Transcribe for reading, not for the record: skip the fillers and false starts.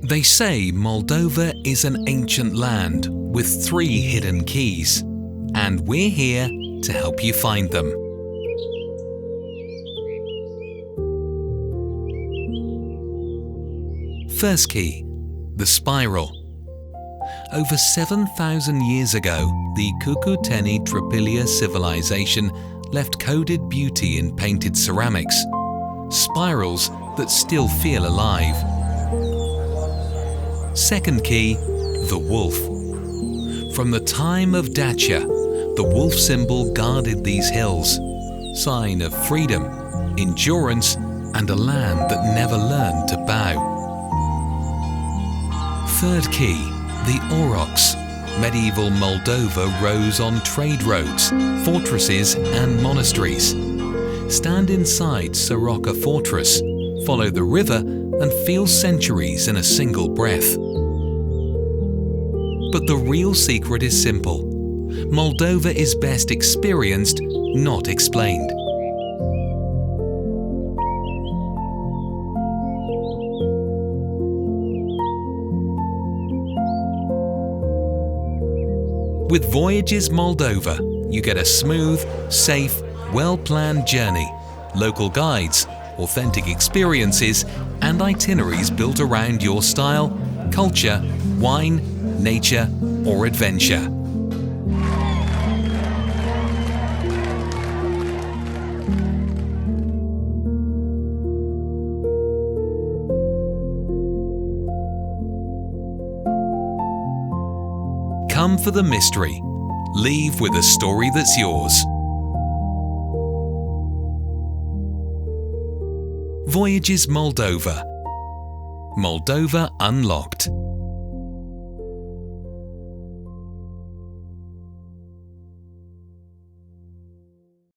They say Moldova is an ancient land with 3 hidden keys, and we're here to help you find them. First key, the spiral. Over 7,000 years ago, the Cucuteni Trypillia civilization left coded beauty in painted ceramics, spirals that still feel alive. Second key, the wolf. From the time of Dacia, the wolf symbol guarded these hills, sign of freedom, endurance, and a land that never learned to bow. Third key, the Aurochs. Medieval Moldova rose on trade roads, fortresses, and monasteries. Stand inside Soroca Fortress, follow the river, and feel centuries in a single breath. But the real secret is simple. Moldova is best experienced, not explained. With Voyages Moldova, you get a smooth, safe, well-planned journey, local guides, authentic experiences, and itineraries built around your style, culture, wine, nature, or adventure. Come for the mystery. Leave with a story that's yours. Voyages Moldova. Moldova Unlocked.